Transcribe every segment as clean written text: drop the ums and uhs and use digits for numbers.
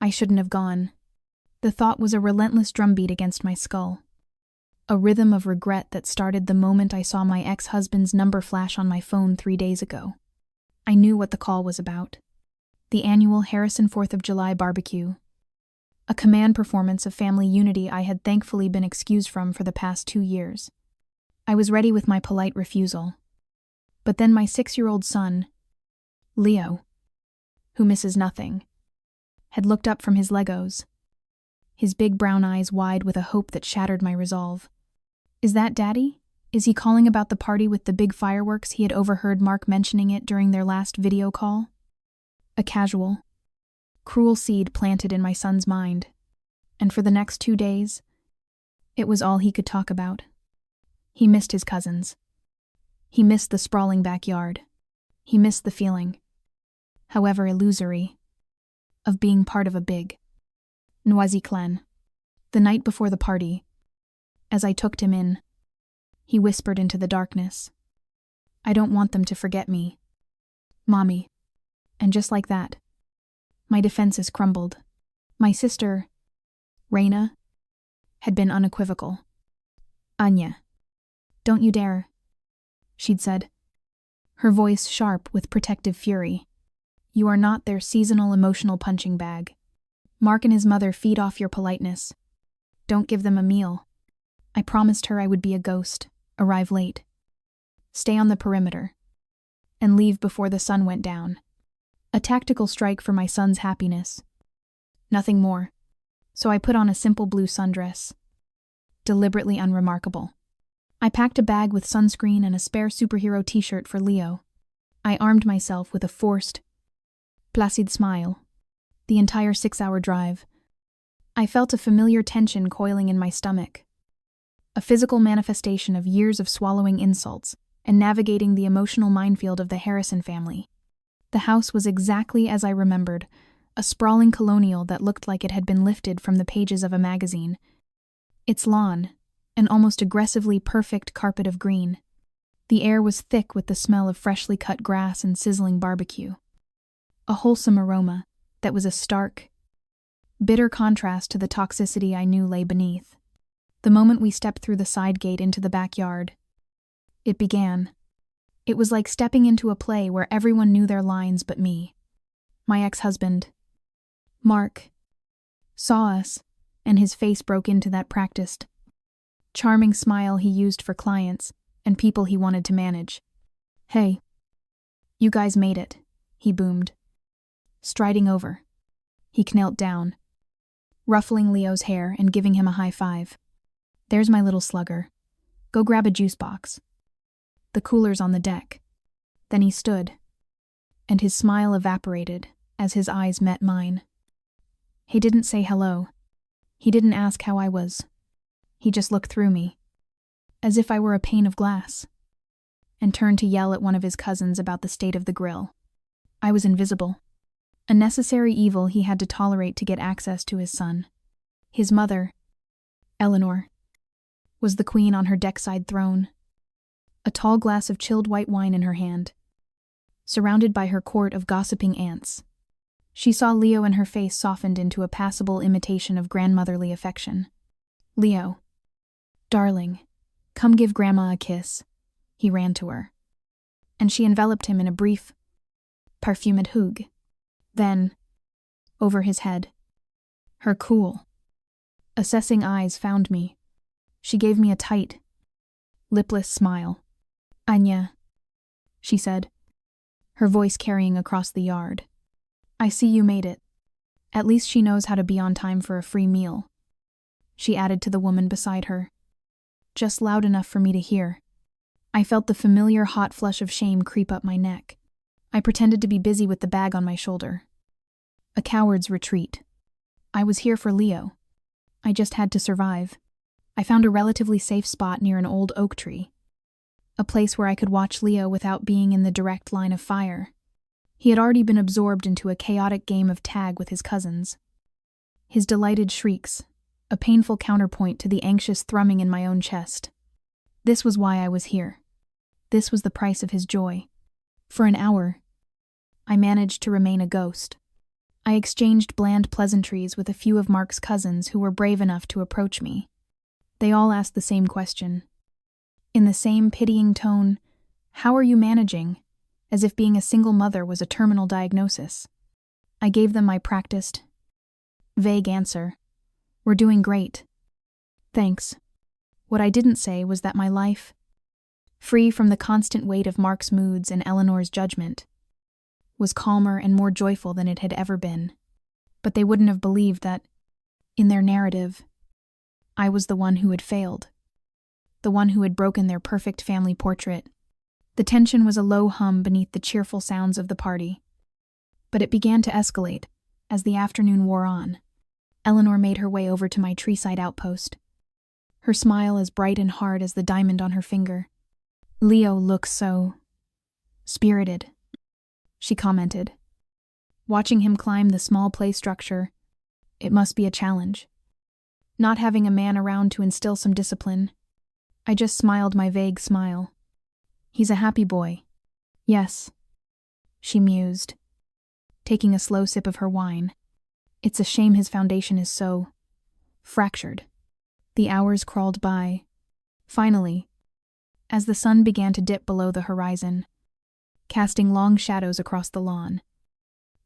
I shouldn't have gone. The thought was a relentless drumbeat against my skull. A rhythm of regret that started the moment I saw my ex-husband's number flash on my phone 3 days ago. I knew what the call was about. The annual Harrison 4th of July barbecue. A command performance of family unity I had thankfully been excused from for the past 2 years. I was ready with my polite refusal. But then my 6-year-old son, Leo, who misses nothing, had looked up from his Legos, his big brown eyes wide with a hope that shattered my resolve. Is that Daddy? Is he calling about the party with the big fireworks he had overheard Mark mentioning it during their last video call? A casual, cruel seed planted in my son's mind, and for the next 2 days, it was all he could talk about. He missed his cousins. He missed the sprawling backyard. He missed the feeling, however illusory, of being part of a big, noisy clan. The night before the party, as I tucked him in, he whispered into the darkness, "I don't want them to forget me, Mommy." And just like that, my defenses crumbled. My sister, Raina, had been unequivocal. "Anya, don't you dare," she'd said, her voice sharp with protective fury. "You are not their seasonal emotional punching bag. Mark and his mother feed off your politeness. Don't give them a meal." I promised her I would be a ghost, arrive late, stay on the perimeter, and leave before the sun went down. A tactical strike for my son's happiness. Nothing more. So I put on a simple blue sundress, deliberately unremarkable. I packed a bag with sunscreen and a spare superhero t-shirt for Leo. I armed myself with a forced, placid smile. The entire 6-hour drive, I felt a familiar tension coiling in my stomach. A physical manifestation of years of swallowing insults and navigating the emotional minefield of the Harrison family. The house was exactly as I remembered, a sprawling colonial that looked like it had been lifted from the pages of a magazine. Its lawn, an almost aggressively perfect carpet of green. The air was thick with the smell of freshly cut grass and sizzling barbecue. A wholesome aroma that was a stark, bitter contrast to the toxicity I knew lay beneath. The moment we stepped through the side gate into the backyard, it began. It was like stepping into a play where everyone knew their lines but me. My ex-husband, Mark, saw us, and his face broke into that practiced, charming smile he used for clients and people he wanted to manage. "Hey, you guys made it," he boomed. Striding over, he knelt down, ruffling Leo's hair and giving him a high five. "There's my little slugger. Go grab a juice box. The cooler's on the deck." Then he stood, and his smile evaporated as his eyes met mine. He didn't say hello. He didn't ask how I was. He just looked through me, as if I were a pane of glass, and turned to yell at one of his cousins about the state of the grill. I was invisible, a necessary evil he had to tolerate to get access to his son. His mother, Eleanor, was the queen on her deckside throne, a tall glass of chilled white wine in her hand, surrounded by her court of gossiping aunts. She saw Leo and her face softened into a passable imitation of grandmotherly affection. "Leo, darling, come give Grandma a kiss." He ran to her, and she enveloped him in a brief, perfumed hug. Then, over his head, her cool, assessing eyes found me. She gave me a tight, lipless smile. "Anya," she said, her voice carrying across the yard. "I see you made it. At least she knows how to be on time for a free meal," she added to the woman beside her, just loud enough for me to hear. I felt the familiar hot flush of shame creep up my neck. I pretended to be busy with the bag on my shoulder. A coward's retreat. I was here for Leo. I just had to survive. I found a relatively safe spot near an old oak tree, a place where I could watch Leo without being in the direct line of fire. He had already been absorbed into a chaotic game of tag with his cousins. His delighted shrieks, a painful counterpoint to the anxious thrumming in my own chest. This was why I was here. This was the price of his joy. For an hour, I managed to remain a ghost. I exchanged bland pleasantries with a few of Mark's cousins who were brave enough to approach me. They all asked the same question. In the same pitying tone, "How are you managing?" as if being a single mother was a terminal diagnosis. I gave them my practiced, vague answer. "We're doing great. Thanks." What I didn't say was that my life, free from the constant weight of Mark's moods and Eleanor's judgment, was calmer and more joyful than it had ever been. But they wouldn't have believed that, in their narrative, I was the one who had failed, the one who had broken their perfect family portrait. The tension was a low hum beneath the cheerful sounds of the party. But it began to escalate as the afternoon wore on. Eleanor made her way over to my treeside outpost, her smile as bright and hard as the diamond on her finger. "Leo looks so spirited," she commented. "Watching him climb the small play structure, it must be a challenge. Not having a man around to instill some discipline." I just smiled my vague smile. "He's a happy boy." "Yes," she mused, taking a slow sip of her wine. "It's a shame his foundation is so fractured." The hours crawled by. Finally, as the sun began to dip below the horizon, casting long shadows across the lawn,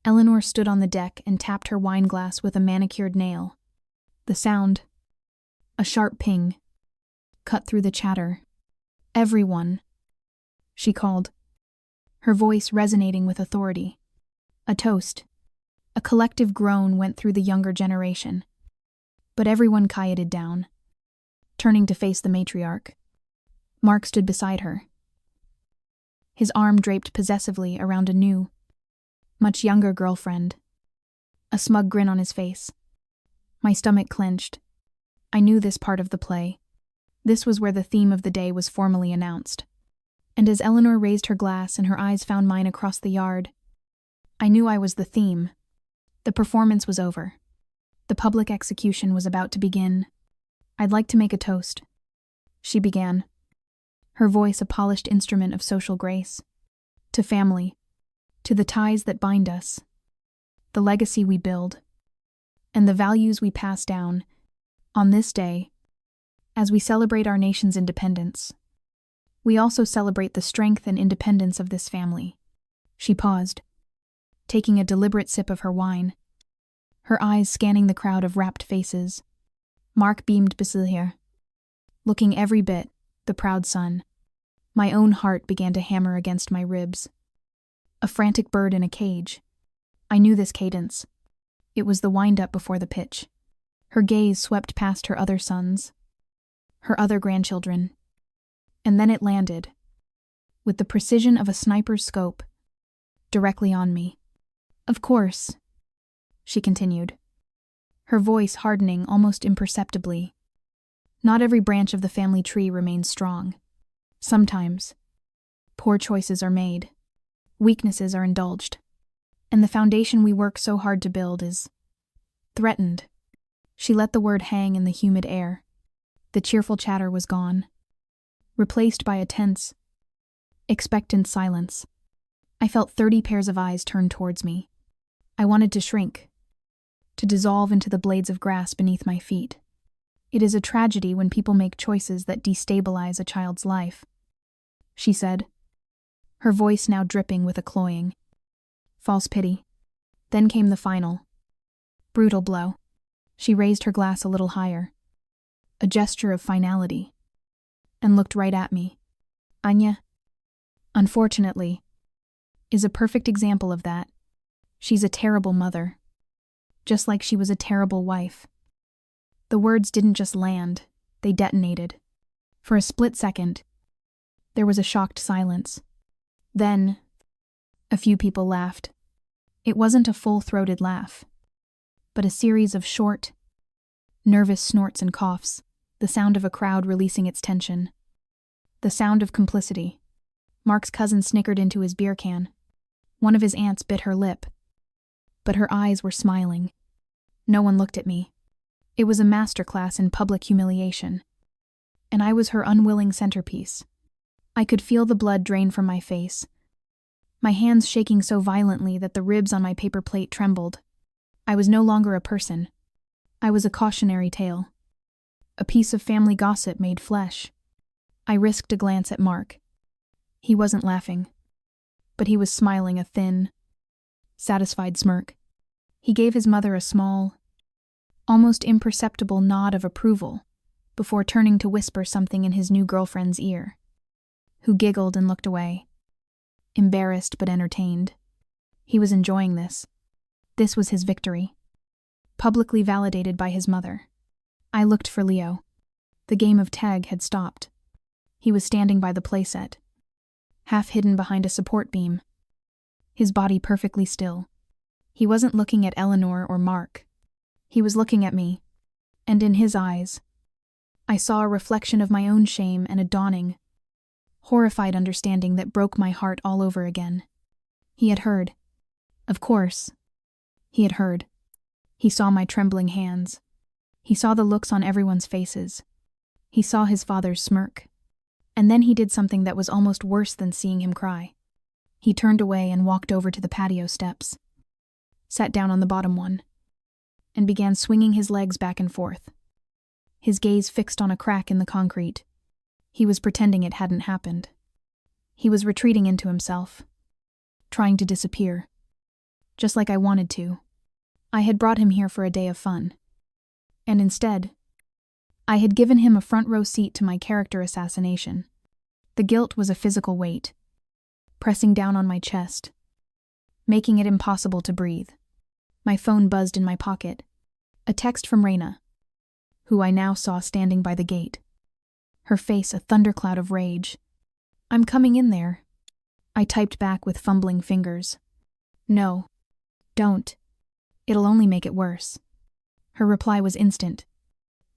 Eleanor stood on the deck and tapped her wine glass with a manicured nail. The sound, a sharp ping, cut through the chatter. "Everyone," she called, her voice resonating with authority. A toast, a collective groan went through the younger generation. But everyone quieted down, turning to face the matriarch. Mark stood beside her, his arm draped possessively around a new, much younger girlfriend, a smug grin on his face. My stomach clenched. I knew this part of the play. This was where the theme of the day was formally announced. And as Eleanor raised her glass and her eyes found mine across the yard, I knew I was the theme. The performance was over. The public execution was about to begin. "I'd like to make a toast," she began, her voice a polished instrument of social grace. "To family, to the ties that bind us, the legacy we build, and the values we pass down on this day. As we celebrate our nation's independence, we also celebrate the strength and independence of this family." She paused, taking a deliberate sip of her wine, her eyes scanning the crowd of rapt faces. Mark beamed beside, looking every bit the proud son. My own heart began to hammer against my ribs. A frantic bird in a cage. I knew this cadence. It was the wind-up before the pitch. Her gaze swept past her other sons, her other grandchildren, and then it landed, with the precision of a sniper's scope, directly on me. "Of course," she continued, her voice hardening almost imperceptibly. "Not every branch of the family tree remains strong. Sometimes, poor choices are made, weaknesses are indulged, and the foundation we work so hard to build is threatened." She let the word hang in the humid air. The cheerful chatter was gone, replaced by a tense, expectant silence. I felt 30 pairs of eyes turned towards me. I wanted to shrink, to dissolve into the blades of grass beneath my feet. "It is a tragedy when people make choices that destabilize a child's life," she said, her voice now dripping with a cloying, false pity. Then came the final, brutal blow. She raised her glass a little higher, a gesture of finality, and looked right at me. "Anya, unfortunately, is a perfect example of that. She's a terrible mother, just like she was a terrible wife." The words didn't just land, they detonated. For a split second, there was a shocked silence. Then, a few people laughed. It wasn't a full-throated laugh, but a series of short, nervous snorts and coughs, the sound of a crowd releasing its tension. The sound of complicity. Mark's cousin snickered into his beer can. One of his aunts bit her lip, but her eyes were smiling. No one looked at me. It was a masterclass in public humiliation, and I was her unwilling centerpiece. I could feel the blood drain from my face, my hands shaking so violently that the ribs on my paper plate trembled. I was no longer a person. I was a cautionary tale. A piece of family gossip made flesh. I risked a glance at Mark. He wasn't laughing, but he was smiling a thin, satisfied smirk. He gave his mother a small, almost imperceptible nod of approval before turning to whisper something in his new girlfriend's ear, who giggled and looked away, embarrassed but entertained. He was enjoying this. This was his victory, publicly validated by his mother. I looked for Leo. The game of tag had stopped. He was standing by the playset, half hidden behind a support beam, his body perfectly still. He wasn't looking at Eleanor or Mark. He was looking at me, and in his eyes, I saw a reflection of my own shame and a dawning, horrified understanding that broke my heart all over again. He had heard. Of course, he had heard. He saw my trembling hands. He saw the looks on everyone's faces. He saw his father's smirk. And then he did something that was almost worse than seeing him cry. He turned away and walked over to the patio steps, sat down on the bottom one, and began swinging his legs back and forth, his gaze fixed on a crack in the concrete. He was pretending it hadn't happened. He was retreating into himself, trying to disappear, just like I wanted to. I had brought him here for a day of fun. And instead, I had given him a front-row seat to my character assassination. The guilt was a physical weight, pressing down on my chest, making it impossible to breathe. My phone buzzed in my pocket. A text from Raina, who I now saw standing by the gate. Her face a thundercloud of rage. "I'm coming in there." I typed back with fumbling fingers. "No. Don't. It'll only make it worse." Her reply was instant.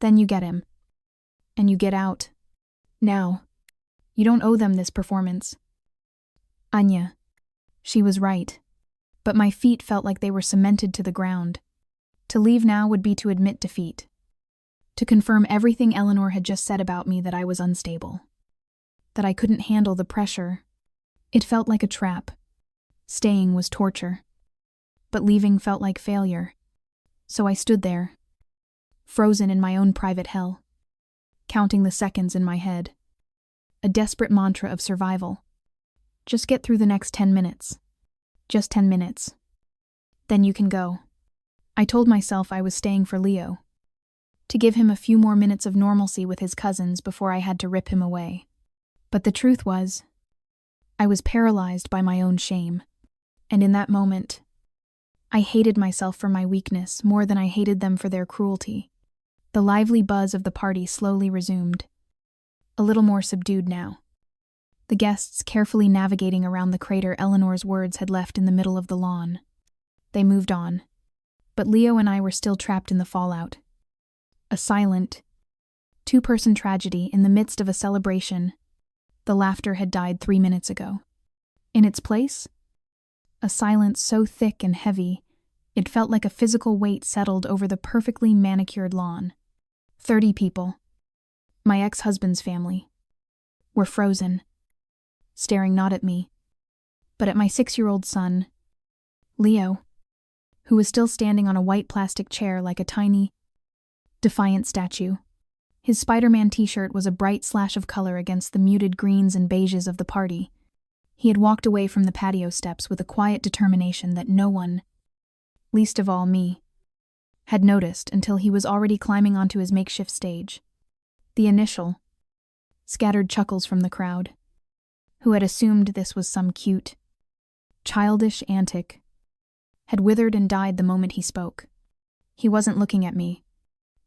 "Then you get him. And you get out. Now. You don't owe them this performance." Anya. She was right. But my feet felt like they were cemented to the ground. To leave now would be to admit defeat. To confirm everything Eleanor had just said about me, that I was unstable, that I couldn't handle the pressure. It felt like a trap. Staying was torture. But leaving felt like failure. So I stood there, frozen in my own private hell, counting the seconds in my head. A desperate mantra of survival. Just get through the next 10 minutes. Just 10 minutes. Then you can go. I told myself I was staying for Leo, to give him a few more minutes of normalcy with his cousins before I had to rip him away. But the truth was, I was paralyzed by my own shame. And in that moment, I hated myself for my weakness more than I hated them for their cruelty. The lively buzz of the party slowly resumed, a little more subdued now. The guests carefully navigating around the crater Eleanor's words had left in the middle of the lawn. They moved on, but Leo and I were still trapped in the fallout. A silent, two-person tragedy in the midst of a celebration. The laughter had died 3 minutes ago. In its place, a silence so thick and heavy, it felt like a physical weight settled over the perfectly manicured lawn. 30 people, my ex-husband's family, were frozen, staring not at me, but at my 6-year-old son, Leo, who was still standing on a white plastic chair like a tiny, defiant statue. His Spider-Man t-shirt was a bright slash of color against the muted greens and beiges of the party. He had walked away from the patio steps with a quiet determination that no one, least of all me, had noticed until he was already climbing onto his makeshift stage. The initial, scattered chuckles from the crowd, who had assumed this was some cute, childish antic, had withered and died the moment he spoke. He wasn't looking at me.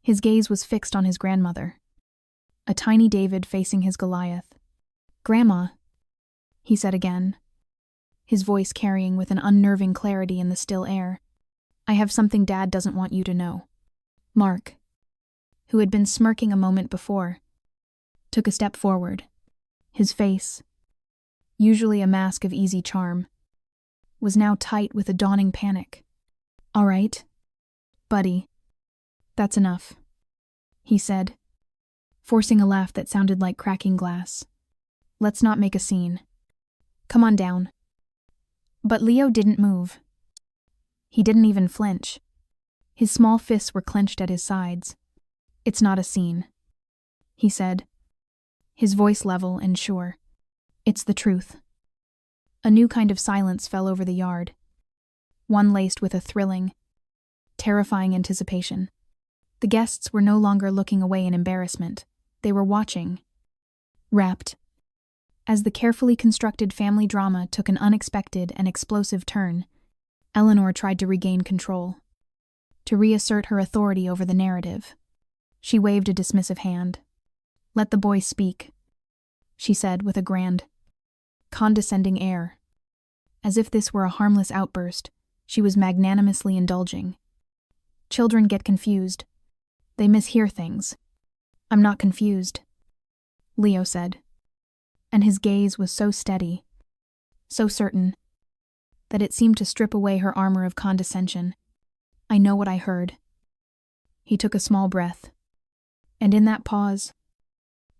His gaze was fixed on his grandmother, a tiny David facing his Goliath. "Grandma," he said again, his voice carrying with an unnerving clarity in the still air. "I have something Dad doesn't want you to know." Mark, who had been smirking a moment before, took a step forward. His face, usually a mask of easy charm, was now tight with a dawning panic. "All right, buddy. That's enough," he said, forcing a laugh that sounded like cracking glass. "Let's not make a scene. Come on down." But Leo didn't move. He didn't even flinch. His small fists were clenched at his sides. "It's not a scene," he said, his voice level and sure. "It's the truth." A new kind of silence fell over the yard, one laced with a thrilling, terrifying anticipation. The guests were no longer looking away in embarrassment. They were watching, rapt, as the carefully constructed family drama took an unexpected and explosive turn. Eleanor tried to regain control, to reassert her authority over the narrative. She waved a dismissive hand. "Let the boy speak," she said with a grand, condescending air. As if this were a harmless outburst, she was magnanimously indulging. "Children get confused. They mishear things." "I'm not confused," Leo said, and his gaze was so steady, so certain, that it seemed to strip away her armor of condescension. "I know what I heard." He took a small breath, and in that pause,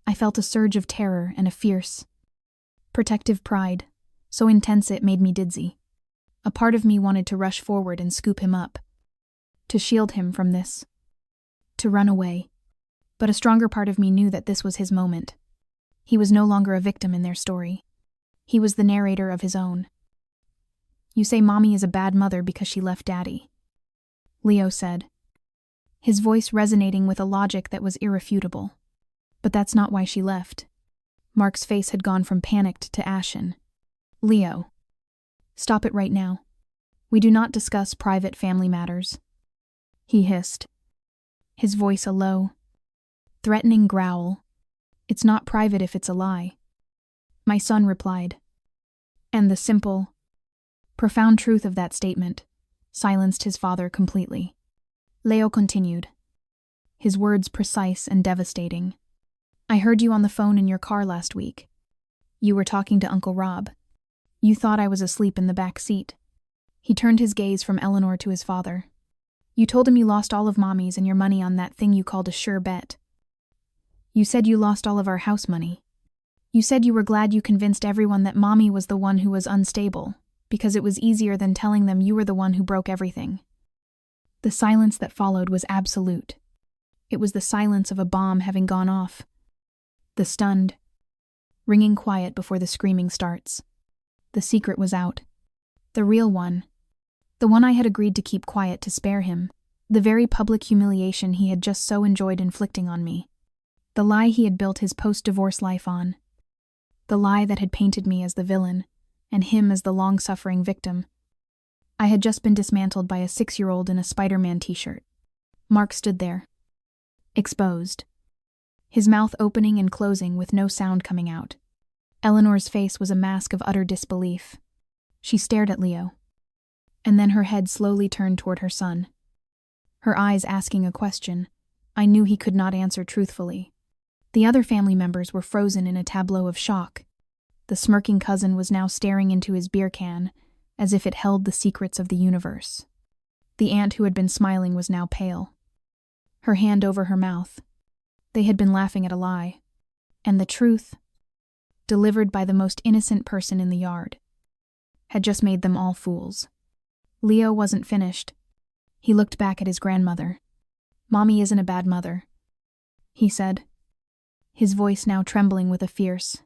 I felt a surge of terror and a fierce, protective pride, so intense it made me dizzy. A part of me wanted to rush forward and scoop him up, to shield him from this, to run away. But a stronger part of me knew that this was his moment. He was no longer a victim in their story. He was the narrator of his own. "You say Mommy is a bad mother because she left Daddy," Leo said, his voice resonating with a logic that was irrefutable. "But that's not why she left." Mark's face had gone from panicked to ashen. "Leo, stop it right now. We do not discuss private family matters," he hissed, his voice a low, threatening growl. "It's not private if it's a lie," my son replied. And the simple, profound truth of that statement silenced his father completely. Leo continued, his words precise and devastating. "I heard you on the phone in your car last week. You were talking to Uncle Rob. You thought I was asleep in the back seat." He turned his gaze from Eleanor to his father. "You told him you lost all of Mommy's and your money on that thing you called a sure bet. You said you lost all of our house money. You said you were glad you convinced everyone that Mommy was the one who was unstable, because it was easier than telling them you were the one who broke everything." The silence that followed was absolute. It was the silence of a bomb having gone off. The stunned, ringing quiet before the screaming starts. The secret was out. The real one. The one I had agreed to keep quiet to spare him. The very public humiliation he had just so enjoyed inflicting on me. The lie he had built his post-divorce life on. The lie that had painted me as the villain, and him as the long-suffering victim. I had just been dismantled by a 6-year-old in a Spider-Man t-shirt. Mark stood there, exposed, his mouth opening and closing with no sound coming out. Eleanor's face was a mask of utter disbelief. She stared at Leo, and then her head slowly turned toward her son, her eyes asking a question I knew he could not answer truthfully. The other family members were frozen in a tableau of shock. The smirking cousin was now staring into his beer can, as if it held the secrets of the universe. The aunt who had been smiling was now pale, her hand over her mouth. They had been laughing at a lie, and the truth, delivered by the most innocent person in the yard, had just made them all fools. Leo wasn't finished. He looked back at his grandmother. "Mommy isn't a bad mother," he said, his voice now trembling with a fierce,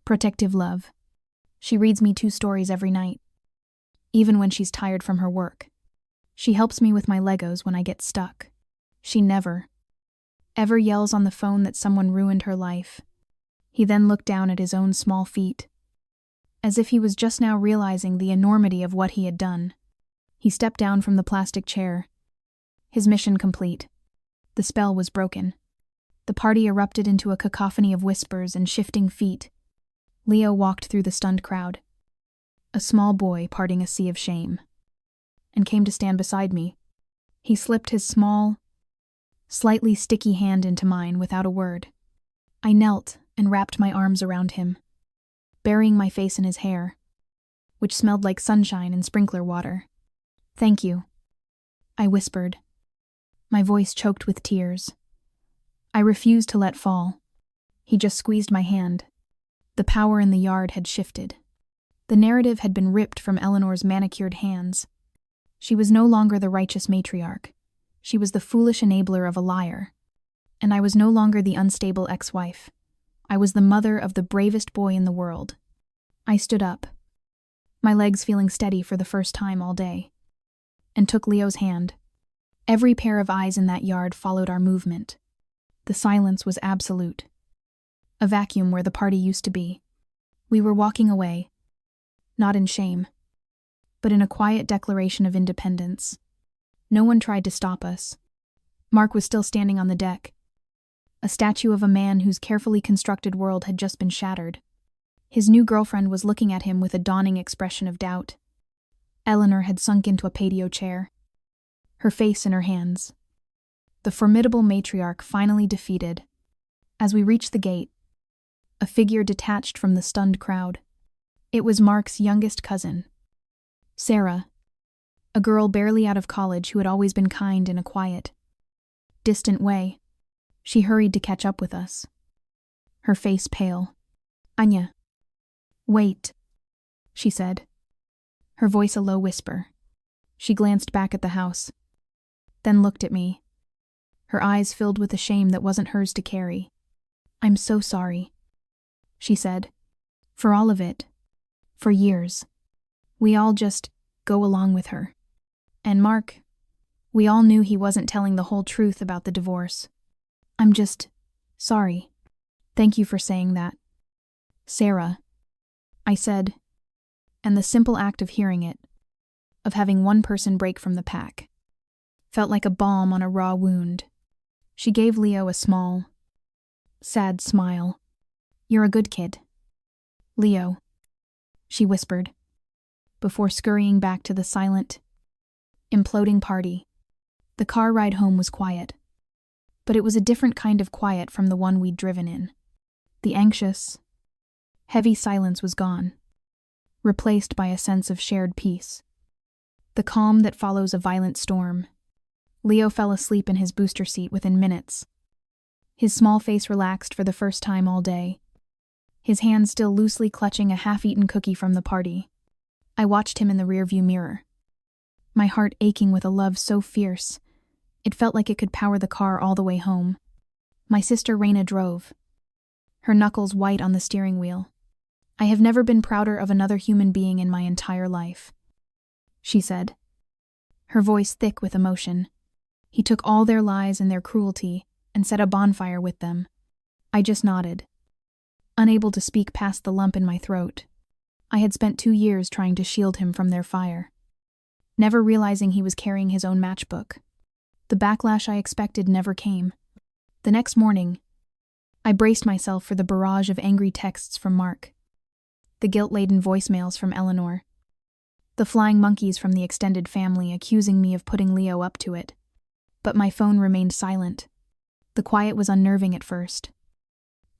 protective love. "She reads me 2 stories every night, even when she's tired from her work. She helps me with my Legos when I get stuck. She never, ever yells on the phone that someone ruined her life." He then looked down at his own small feet, as if he was just now realizing the enormity of what he had done. He stepped down from the plastic chair, his mission complete. The spell was broken. The party erupted into a cacophony of whispers and shifting feet. Leo walked through the stunned crowd, a small boy parting a sea of shame, and came to stand beside me. He slipped his small, slightly sticky hand into mine without a word. I knelt and wrapped my arms around him, burying my face in his hair, which smelled like sunshine and sprinkler water. "Thank you," I whispered, my voice choked with tears. I refused to let fall. He just squeezed my hand. The power in the yard had shifted. The narrative had been ripped from Eleanor's manicured hands. She was no longer the righteous matriarch. She was the foolish enabler of a liar. And I was no longer the unstable ex-wife. I was the mother of the bravest boy in the world. I stood up, my legs feeling steady for the first time all day, and took Leo's hand. Every pair of eyes in that yard followed our movement. The silence was absolute. A vacuum where the party used to be. We were walking away, not in shame, but in a quiet declaration of independence. No one tried to stop us. Mark was still standing on the deck, a statue of a man whose carefully constructed world had just been shattered. His new girlfriend was looking at him with a dawning expression of doubt. Eleanor had sunk into a patio chair, her face in her hands. The formidable matriarch finally defeated. As we reached the gate, a figure detached from the stunned crowd. It was Mark's youngest cousin, Sarah, a girl barely out of college who had always been kind in a quiet, distant way. She hurried to catch up with us, her face pale. "Anya, wait," she said, her voice a low whisper. She glanced back at the house, then looked at me, her eyes filled with a shame that wasn't hers to carry. "I'm so sorry," she said. "For all of it. For years. We all just go along with her. And Mark, we all knew he wasn't telling the whole truth about the divorce. I'm just sorry. Thank you for saying that, Sarah," I said, and the simple act of hearing it, of having one person break from the pack, felt like a balm on a raw wound. She gave Leo a small, sad smile. "You're a good kid, Leo," she whispered, before scurrying back to the silent, imploding party. The car ride home was quiet, but it was a different kind of quiet from the one we'd driven in. The anxious, heavy silence was gone, replaced by a sense of shared peace. The calm that follows a violent storm. Leo fell asleep in his booster seat within minutes. His small face relaxed for the first time all day, his hand still loosely clutching a half-eaten cookie from the party. I watched him in the rearview mirror, my heart aching with a love so fierce, it felt like it could power the car all the way home. My sister Raina drove, her knuckles white on the steering wheel. "I have never been prouder of another human being in my entire life," she said, her voice thick with emotion. "He took all their lies and their cruelty and set a bonfire with them." I just nodded, unable to speak past the lump in my throat. I had spent 2 years trying to shield him from their fire, never realizing he was carrying his own matchbook. The backlash I expected never came. The next morning, I braced myself for the barrage of angry texts from Mark, the guilt-laden voicemails from Eleanor, the flying monkeys from the extended family accusing me of putting Leo up to it. But my phone remained silent. The quiet was unnerving at first,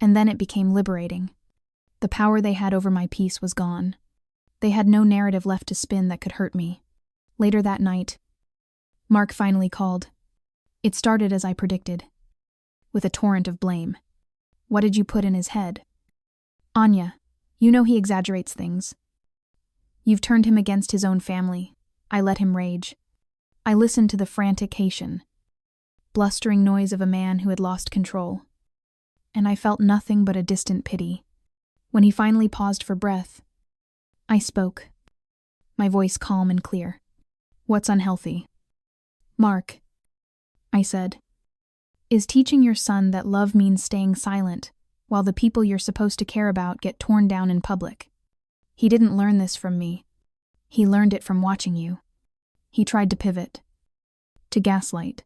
and then it became liberating. The power they had over my peace was gone. They had no narrative left to spin that could hurt me. Later that night, Mark finally called. It started as I predicted, with a torrent of blame. "What did you put in his head? Anya, you know he exaggerates things. You've turned him against his own family." I let him rage. I listened to the frantic Haitian, blustering noise of a man who had lost control, and I felt nothing but a distant pity. When he finally paused for breath, I spoke, my voice calm and clear. "What's unhealthy?" "Mark," I said, "is teaching your son that love means staying silent while the people you're supposed to care about get torn down in public. He didn't learn this from me. He learned it from watching you." He tried to pivot, to gaslight.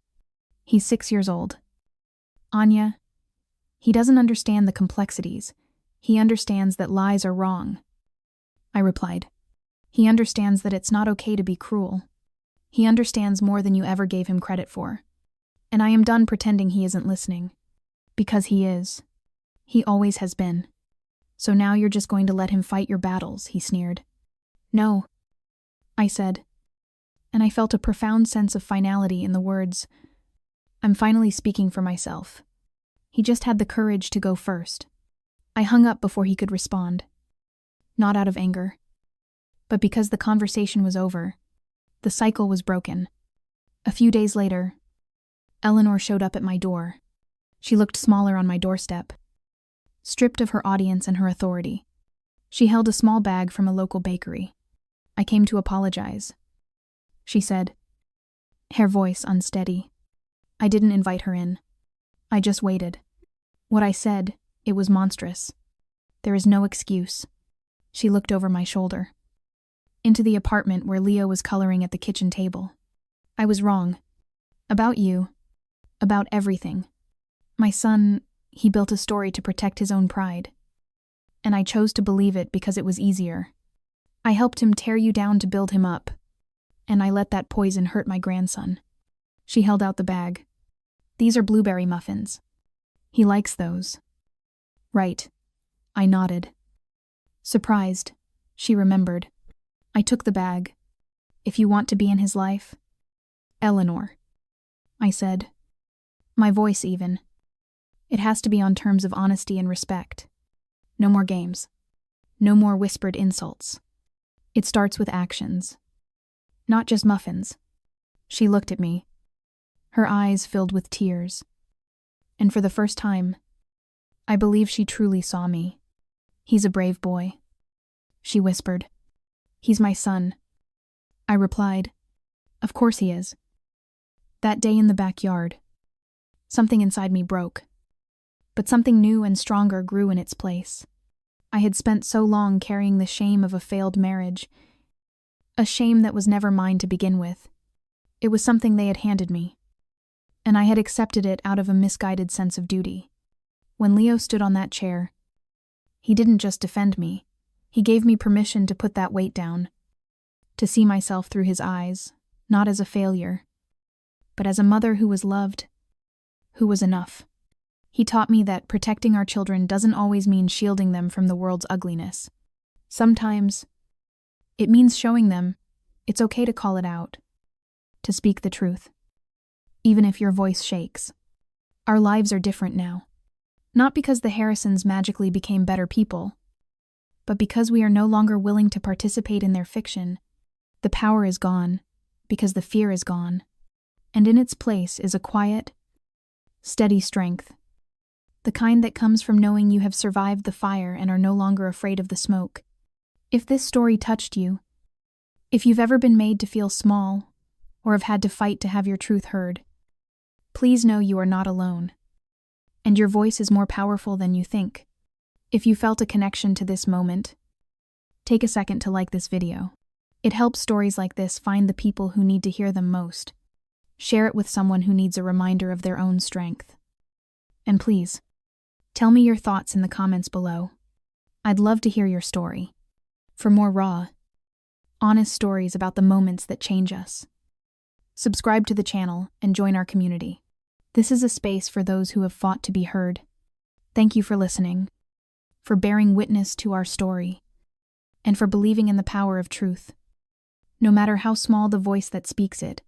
"He's 6 years old. Anya, he doesn't understand the complexities. He understands that lies are wrong." I replied. "He understands that it's not okay to be cruel. He understands more than you ever gave him credit for. And I am done pretending he isn't listening. Because he is. He always has been. So now you're just going to let him fight your battles," he sneered. "No," I said, and I felt a profound sense of finality in the words. I'm finally speaking for myself. He just had the courage to go first. I hung up before he could respond. Not out of anger, but because the conversation was over. The cycle was broken. A few days later, Eleanor showed up at my door. She looked smaller on my doorstep, stripped of her audience and her authority. She held a small bag from a local bakery. "I came to apologize," she said, her voice unsteady. I didn't invite her in. I just waited. What I said, it was monstrous. There is no excuse. She looked over my shoulder, into the apartment where Leo was coloring at the kitchen table. "I was wrong. About you. About everything. My son, he built a story to protect his own pride. And I chose to believe it because it was easier. I helped him tear you down to build him up. And I let that poison hurt my grandson." She held out the bag. "These are blueberry muffins. He likes those." "Right." I nodded. Surprised, she remembered. I took the bag. "If you want to be in his life?" "Eleanor," I said, my voice even. "It has to be on terms of honesty and respect. No more games. No more whispered insults. It starts with actions. Not just muffins." She looked at me, her eyes filled with tears. And for the first time, I believe she truly saw me. "He's a brave boy," she whispered. "He's my son." I replied, "Of course he is." That day in the backyard, something inside me broke. But something new and stronger grew in its place. I had spent so long carrying the shame of a failed marriage, a shame that was never mine to begin with. It was something they had handed me, and I had accepted it out of a misguided sense of duty. When Leo stood on that chair, he didn't just defend me. He gave me permission to put that weight down, to see myself through his eyes, not as a failure, but as a mother who was loved, who was enough. He taught me that protecting our children doesn't always mean shielding them from the world's ugliness. Sometimes it means showing them it's okay to call it out, to speak the truth, even if your voice shakes. Our lives are different now. Not because the Harrisons magically became better people, but because we are no longer willing to participate in their fiction. The power is gone, because the fear is gone, and in its place is a quiet, steady strength, the kind that comes from knowing you have survived the fire and are no longer afraid of the smoke. If this story touched you, if you've ever been made to feel small, or have had to fight to have your truth heard, please know you are not alone, and your voice is more powerful than you think. If you felt a connection to this moment, take a second to like this video. It helps stories like this find the people who need to hear them most. Share it with someone who needs a reminder of their own strength. And please, tell me your thoughts in the comments below. I'd love to hear your story. For more raw, honest stories about the moments that change us, subscribe to the channel and join our community. This is a space for those who have fought to be heard. Thank you for listening, for bearing witness to our story, and for believing in the power of truth. No matter how small the voice that speaks it,